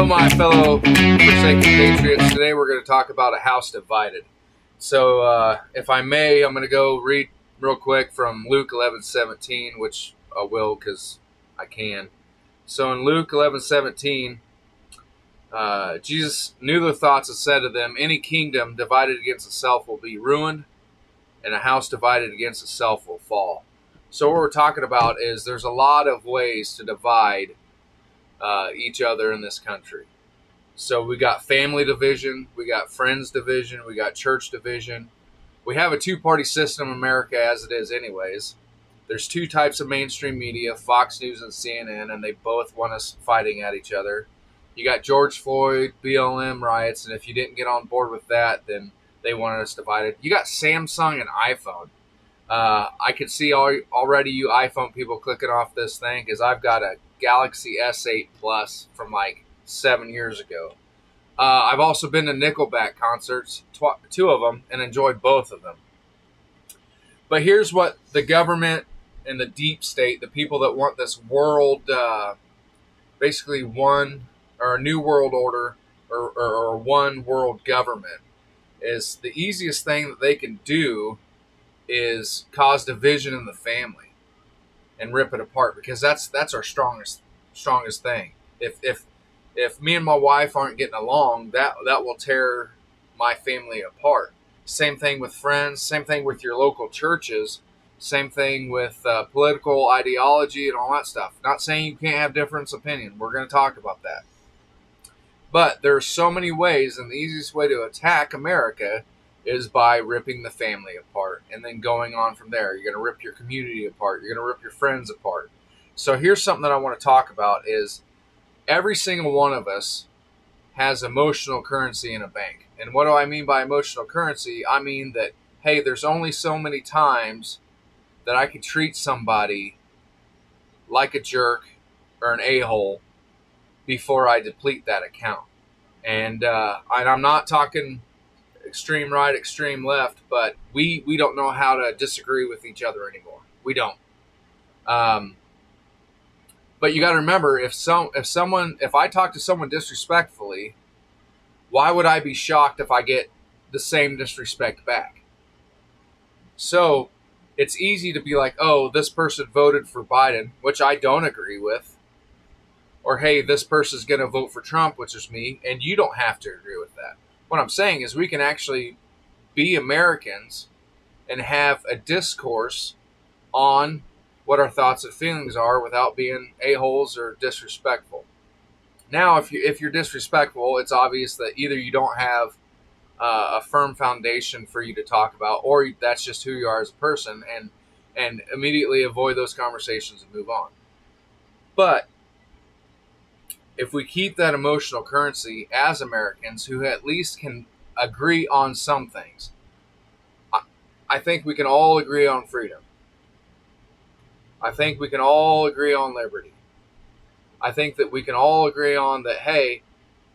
Hello, my fellow Forsaken Patriots. Today we're going to talk about a house divided. So, if I may, I'm going to go read real quick from Luke 11:17, which I will because I can. So, in Luke 11:17, Jesus knew their thoughts and said to them, "Any kingdom divided against itself will be ruined, and a house divided against itself will fall." So, what we're talking about is there's a lot of ways to divide each other in this country. So we got family division, we got friends division, we got church division. We have a two-party system in America as it is anyways. There's two types of mainstream media, Fox News and CNN, and they both want us fighting at each other. You got George Floyd, BLM riots, and if you didn't get on board with that, then they wanted us divided. You got Samsung and iPhone. I could see already you iPhone people clicking off this thing because I've got a Galaxy S8 Plus from like 7 years ago. I've also been to Nickelback concerts, two of them, and enjoyed both of them. But here's what the government and the deep state, the people that want this world, basically one or a new world order or one world government, is the easiest thing that they can do is cause division in the family and rip it apart, because that's our strongest thing. If me and my wife aren't getting along, that will tear my family apart. Same thing with friends, same thing with your local churches, same thing with political ideology and all that stuff. Not saying you can't have different opinion. We're going to talk about that. But there are so many ways, and the easiest way to attack America is by ripping the family apart and then going on from there. You're going to rip your community apart. You're going to rip your friends apart. So here's something that I want to talk about is every single one of us has emotional currency in a bank. And what do I mean by emotional currency? I mean that, hey, there's only so many times that I can treat somebody like a jerk or an a-hole before I deplete that account. And I'm not talking extreme right, extreme left, but we don't know how to disagree with each other anymore. We don't. But you got to remember, if I talk to someone disrespectfully, why would I be shocked if I get the same disrespect back? So it's easy to be like, oh, this person voted for Biden, which I don't agree with. Or, hey, this person's going to vote for Trump, which is me, and you don't have to agree with that. What I'm saying is we can actually be Americans and have a discourse on what our thoughts and feelings are without being a-holes or disrespectful. Now, if you're disrespectful, it's obvious that either you don't have a firm foundation for you to talk about, or that's just who you are as a person, and immediately avoid those conversations and move on. But if we keep that emotional currency as Americans who at least can agree on some things, I think we can all agree on freedom. I think we can all agree on liberty. I think that we can all agree on that, hey,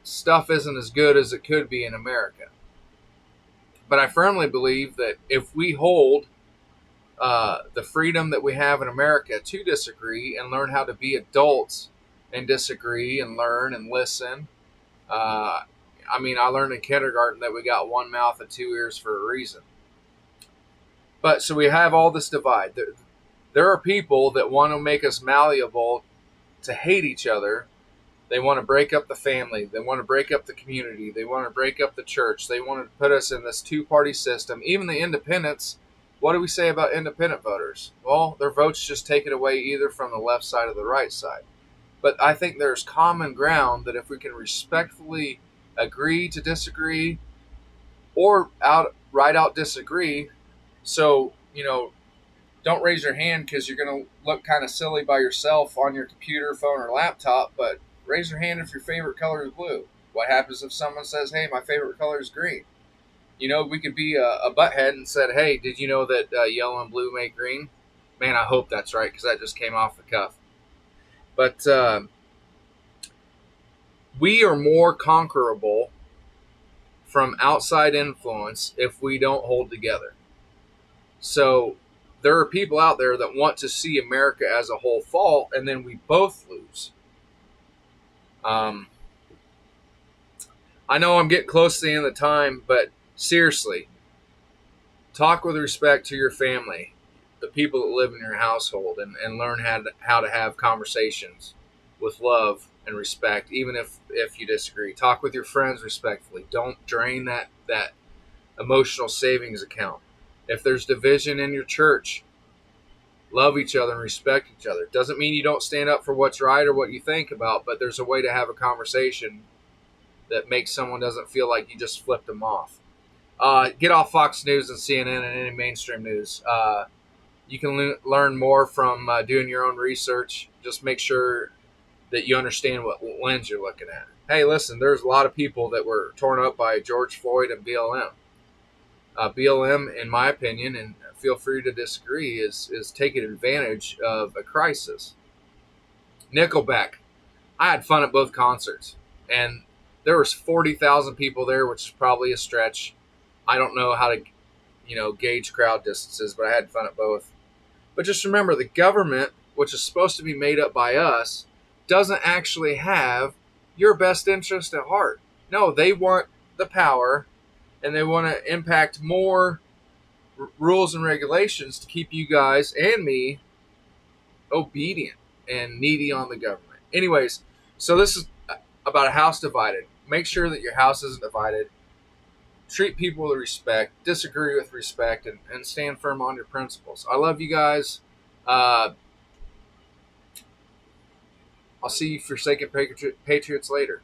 stuff isn't as good as it could be in America. But I firmly believe that if we hold the freedom that we have in America to disagree and learn how to be adults and disagree and learn and listen. I learned in kindergarten that we got one mouth and two ears for a reason. But so we have all this divide. There are people that want to make us malleable to hate each other. They want to break up the family. They want to break up the community. They want to break up the church. They want to put us in this two-party system. Even the independents, what do we say about independent voters? Well, their votes just taken away either from the left side or the right side. But I think there's common ground that if we can respectfully agree to disagree or right out disagree, so, don't raise your hand because you're going to look kind of silly by yourself on your computer, phone, or laptop, but raise your hand if your favorite color is blue. What happens if someone says, hey, my favorite color is green? We could be a butthead and said, hey, did you know that yellow and blue make green? Man, I hope that's right because that just came off the cuff. But we are more conquerable from outside influence if we don't hold together. So there are people out there that want to see America as a whole fall, and then we both lose. I know I'm getting close to the end of the time, but seriously, talk with respect to your family, the people that live in your household, and learn how to have conversations with love and respect, even if you disagree. Talk with your friends respectfully. Don't drain that emotional savings account. If there's division in your church, love each other and respect each other. Doesn't mean you don't stand up for what's right or what you think about, but there's a way to have a conversation that makes someone doesn't feel like you just flipped them off. Get off Fox News and CNN and any mainstream news. You can learn more from doing your own research. Just make sure that you understand what lens you're looking at. Hey, listen, there's a lot of people that were torn up by George Floyd and BLM. BLM, in my opinion, and feel free to disagree, is taking advantage of a crisis. Nickelback. I had fun at both concerts, and there was 40,000 people there, which is probably a stretch. I don't know how to, gauge crowd distances, but I had fun at both. But just remember, the government, which is supposed to be made up by us, doesn't actually have your best interest at heart. No, they want the power, and they want to impact more rules and regulations to keep you guys and me obedient and needy on the government. Anyways, so this is about a house divided. Make sure that your house isn't divided. Treat people with respect, disagree with respect, and stand firm on your principles. I love you guys. I'll see you Forsaken Patriots later.